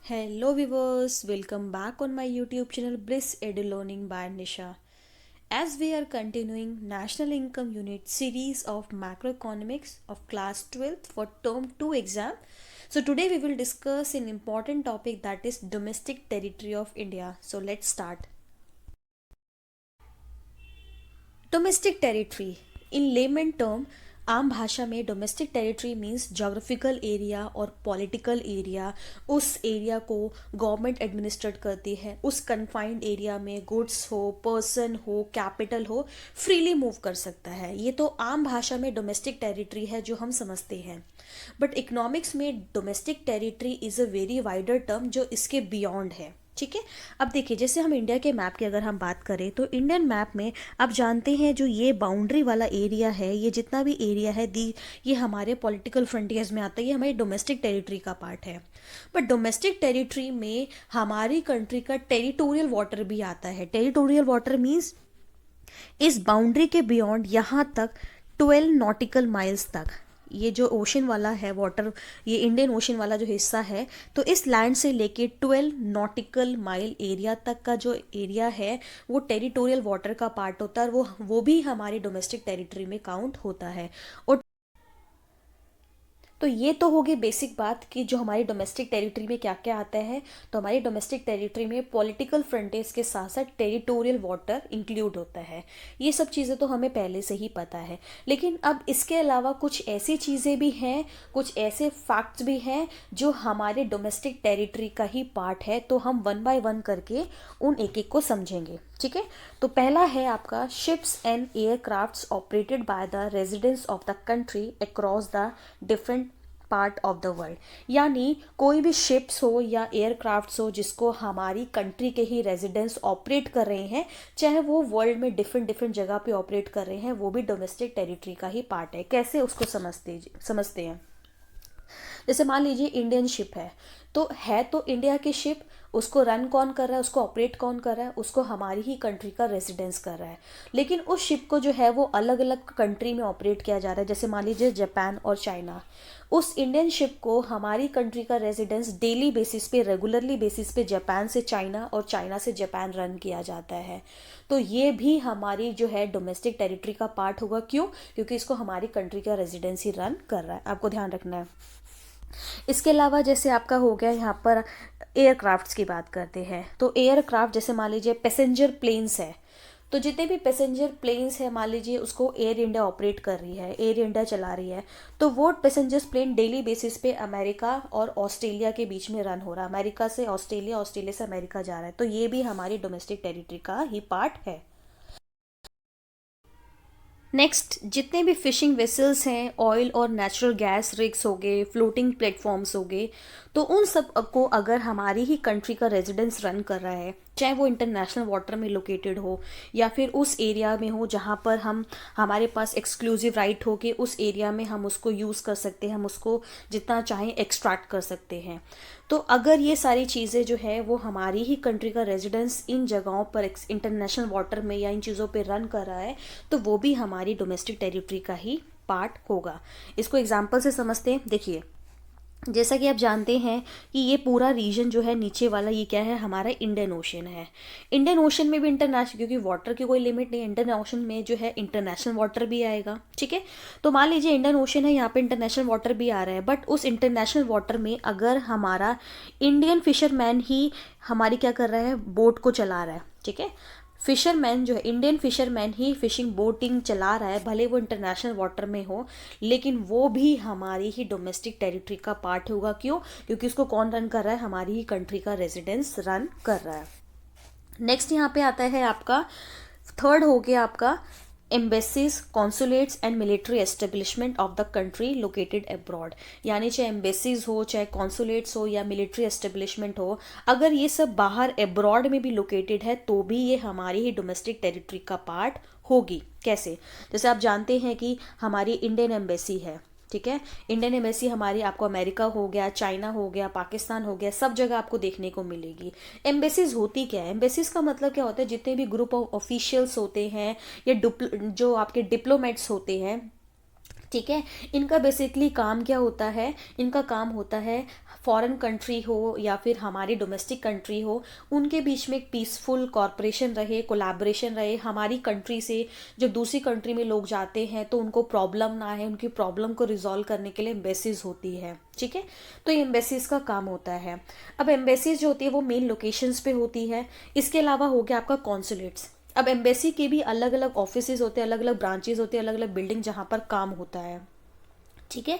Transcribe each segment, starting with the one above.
Hello viewers, welcome back on my YouTube channel Bliss Edu Learning by Nisha. As we are continuing National Income Unit series of macroeconomics of class 12th for term 2 exam. So today we will discuss an important topic, that is domestic territory of India. So let's start. Domestic territory in lemon term, आम भाषा में domestic territory means geographical area और political area. उस area को government administrate करती है। उस confined area में गुड्स हो, पर्सन हो, कैपिटल हो, फ्रीली मूव कर सकता है। ये तो आम भाषा में डोमेस्टिक टेरिटरी है जो हम समझते हैं। बट इकोनॉमिक्स में domestic territory is a very wider term जो इसके बियॉन्ड है। ठीक है। अब देखिए, जैसे हम इंडिया के मैप की अगर हम बात करें तो इंडियन मैप में आप जानते हैं जो ये बाउंड्री वाला एरिया है, ये जितना भी एरिया है ये हमारे पॉलिटिकल फ्रंटियर्स में आता है, ये हमारी डोमेस्टिक टेरिटरी का पार्ट है। बट डोमेस्टिक टेरिटरी में हमारी कंट्री का टेरिटोरियल वाटर भी आता है। टेरिटोरियल वाटर मीन्स इस बाउंड्री के बियॉन्ड यहाँ तक 12 नॉटिकल माइल्स तक, ये जो ओशन वाला है वाटर, ये इंडियन ओशन वाला जो हिस्सा है, तो इस लैंड से लेके 12 नॉटिकल माइल एरिया तक का जो एरिया है वो टेरिटोरियल वाटर का पार्ट होता है, और वो भी हमारी डोमेस्टिक टेरिटरी में काउंट होता है। और तो ये तो होगी बेसिक बात कि जो हमारी डोमेस्टिक टेरिटरी में क्या क्या आता है। तो हमारी डोमेस्टिक टेरिटरी में पॉलिटिकल फ्रंटेज के साथ साथ टेरिटोरियल वाटर इंक्लूड होता है। ये सब चीज़ें तो हमें पहले से ही पता है, लेकिन अब इसके अलावा कुछ ऐसी चीज़ें भी हैं, कुछ ऐसे फैक्ट्स भी हैं जो हमारे डोमेस्टिक टेरिटरी का ही पार्ट है। तो हम वन बाय वन करके उन एक एक को समझेंगे। ठीक है। तो पहला है आपका ships and aircrafts operated by the residents of the country across the different part of the world. यानी कोई भी शिप्स हो या एयरक्राफ्ट्स हो जिसको हमारी कंट्री के ही रेजिडेंट्स ऑपरेट कर रहे हैं, चाहे वो वर्ल्ड में डिफरेंट डिफरेंट जगह पे ऑपरेट कर रहे हैं, वो भी डोमेस्टिक टेरिटरी का ही पार्ट है। कैसे उसको समझते हैं। जैसे मान लीजिए इंडियन शिप है तो इंडिया की शिप, उसको रन कौन कर रहा है, उसको ऑपरेट कौन कर रहा है, उसको हमारी ही कंट्री का रेजिडेंस कर रहा है। लेकिन उस शिप को जो है वो अलग अलग कंट्री में ऑपरेट किया जा रहा है। जैसे मान लीजिए जापान और चाइना, उस इंडियन शिप को हमारी कंट्री का रेजिडेंस डेली बेसिस पे, रेगुलरली बेसिस पे जापान से चाइना और चाइना से जापान रन किया जाता है। तो ये भी हमारी जो है डोमेस्टिक टेरिटरी का पार्ट होगा। क्यों? क्योंकि इसको हमारी कंट्री का रेजिडेंस ही रन कर रहा है। आपको ध्यान रखना है। इसके अलावा जैसे आपका हो गया यहाँ पर एयरक्राफ्ट्स की बात करते हैं। तो एयरक्राफ्ट जैसे मान लीजिए पैसेंजर प्लेन्स है, तो जितने भी पैसेंजर प्लेन्स है, मान लीजिए उसको एयर इंडिया ऑपरेट कर रही है, एयर इंडिया चला रही है, तो वो पैसेंजर्स प्लेन डेली बेसिस पे अमेरिका और ऑस्ट्रेलिया के बीच में रन हो रहा है। अमेरिका से ऑस्ट्रेलिया, ऑस्ट्रेलिया से अमेरिका जा रहा है। तो ये भी हमारी डोमेस्टिक टेरिटरी का ही पार्ट है। नेक्स्ट, जितने भी फिशिंग वेसल्स हैं, ऑयल और नेचुरल गैस रिग्स हो गए, फ्लोटिंग प्लेटफॉर्म्स हो गए, तो उन सब को अगर हमारी ही कंट्री का रेजिडेंस रन कर रहा है, चाहे वो इंटरनेशनल वाटर में लोकेटेड हो या फिर उस एरिया में हो जहाँ पर हमारे पास एक्सक्लूसिव राइट हो कि उस एरिया में हम उसको यूज़ कर सकते हैं, हम उसको जितना चाहें एक्सट्रैक्ट कर सकते हैं। तो अगर ये सारी चीज़ें जो है वो हमारी ही कंट्री का रेजिडेंस इन जगहों पर इंटरनेशनल वाटर में या इन चीज़ों पे रन कर रहा है, तो वो भी हमारी डोमेस्टिक टेरिटरी का ही पार्ट होगा। इसको एग्जाम्पल से समझते हैं। देखिए, जैसा कि आप जानते हैं कि ये पूरा रीजन जो है नीचे वाला, ये क्या है, हमारा इंडियन ओशन है। इंडियन ओशन में भी इंटरनेशनल, क्योंकि वाटर की कोई लिमिट नहीं है, इंडियन ओशन में जो है इंटरनेशनल वाटर भी आएगा। ठीक है। तो मान लीजिए इंडियन ओशन है, यहाँ पे इंटरनेशनल वाटर भी आ रहा है, बट उस इंटरनेशनल वाटर में अगर हमारा इंडियन फिशरमैन ही हमारी क्या कर रहा है, बोट को चला रहा है। ठीक है। फिशरमैन जो है, इंडियन फिशरमैन ही फिशिंग बोटिंग चला रहा है, भले वो इंटरनेशनल वाटर में हो, लेकिन वो भी हमारी ही डोमेस्टिक टेरिटरी का पार्ट होगा। क्यों? क्योंकि उसको कौन रन कर रहा है, हमारी ही कंट्री का रेजिडेंस रन कर रहा है। नेक्स्ट यहाँ पे आता है आपका, थर्ड हो गया आपका embassies, consulates and military establishment of the country located abroad. यानी चाहे एम्बेसीज हो, चाहे कॉन्सुलेट्स हो या मिलिट्री एस्टेब्लिशमेंट हो, अगर ये सब बाहर अब्रॉड में भी लोकेटेड है तो भी ये हमारी ही डोमेस्टिक टेरिटरी का पार्ट होगी। कैसे? जैसे आप जानते हैं कि हमारी इंडियन एम्बेसी है। ठीक है। इंडियन एम्बेसी हमारी, आपको अमेरिका हो गया, चाइना हो गया, पाकिस्तान हो गया, सब जगह आपको देखने को मिलेगी। एम्बेसीज होती क्या है? एम्बेसीज का मतलब क्या होता है, जितने भी ग्रुप ऑफ ऑफिशियल्स होते हैं या जो आपके डिप्लोमेट्स होते हैं, ठीक है। इनका बेसिकली काम क्या होता है, इनका काम होता है फॉरेन कंट्री हो या फिर हमारी डोमेस्टिक कंट्री हो, उनके बीच में एक पीसफुल कॉरपोरेशन रहे, कोलैबोरेशन रहे। हमारी कंट्री से जो दूसरी कंट्री में लोग जाते हैं तो उनको प्रॉब्लम ना है, उनकी प्रॉब्लम को रिजॉल्व करने के लिए एम्बेसीज होती है। ठीक है, तो ये एम्बेसीज का काम होता है। अब एम्बेसीज जो होती है वो मेन लोकेशंस पे होती है। इसके अलावा हो गया आपका कॉन्सुलेट्स। अब एम्बेसी के भी अलग अलग ऑफिसेज होते हैं, अलग अलग ब्रांचेज होते हैं, अलग अलग बिल्डिंग जहाँ पर काम होता है। ठीक है,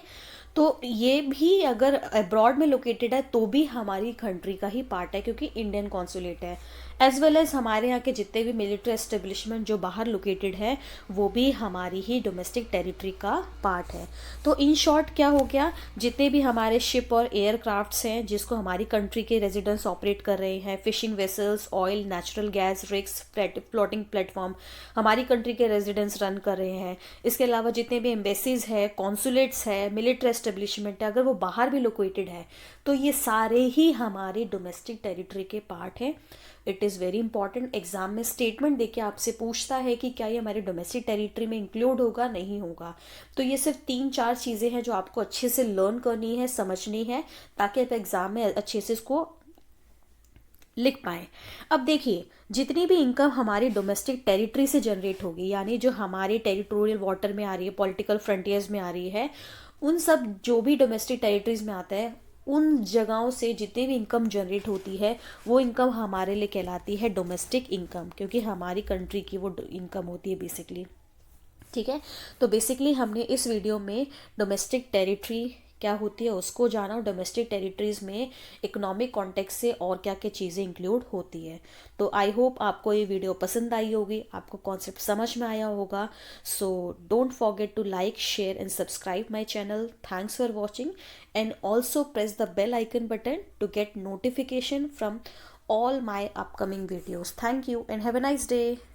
तो ये भी अगर अब्रॉड में लोकेटेड है तो भी हमारी कंट्री का ही पार्ट है, क्योंकि इंडियन कॉन्सुलेट है। एज वेल एज हमारे यहाँ के जितने भी मिलिट्री एस्टेब्लिशमेंट जो बाहर लोकेटेड है वो भी हमारी ही डोमेस्टिक टेरिटरी का पार्ट है। तो इन शॉर्ट क्या हो गया, जितने भी हमारे शिप और एयरक्राफ्ट्स हैं जिसको हमारी कंट्री के रेजिडेंट्स ऑपरेट कर रहे हैं, fishing vessels, oil, natural gas rigs, floating platform हमारी कंट्री के रेजिडेंट्स रन कर रहे हैं। इसके अलावा जितने भी एम्बेसीज है, कॉन्सुलेट्स है, मिलिट्री एस्टेब्लिशमेंट है, अगर वो बाहर भी लोकेटेड है तो ये सारे ही हमारी डोमेस्टिक टेरिटरी के पार्ट हैं। It is very important, exam में स्टेटमेंट देके आपसे पूछता है कि क्या ये हमारी डोमेस्टिक टेरिटरी में इंक्लूड होगा, नहीं होगा। तो ये सिर्फ 3-4 चीज़ें हैं जो आपको अच्छे से लर्न करनी है, समझनी है, ताकि आप एग्जाम में अच्छे से इसको लिख पाएँ। अब देखिए, जितनी भी इनकम हमारी डोमेस्टिक टेरिटरी से जनरेट होगी, यानी जो हमारे टेरिटोरियल वाटर में आ रही है, पॉलिटिकल फ्रंटियर्स में आ रही है, उन सब जो भी डोमेस्टिक टेरिटरीज में आता है, उन जगहों से जितनी भी इनकम जनरेट होती है वो इनकम हमारे लिए कहलाती है डोमेस्टिक इनकम, क्योंकि हमारी कंट्री की वो इनकम होती है बेसिकली। ठीक है, तो बेसिकली हमने इस वीडियो में डोमेस्टिक टेरिटरी क्या होती है उसको जाना, और डोमेस्टिक टेरिटरीज में इकोनॉमिक कॉन्टेक्स्ट से और क्या क्या चीज़ें इंक्लूड होती है। तो आई होप आपको ये वीडियो पसंद आई होगी, आपको कॉन्सेप्ट समझ में आया होगा। So don't forget to like, share and subscribe my channel. Thanks for watching and also press the bell icon button to get notification from all my upcoming videos. Thank you and have a nice day.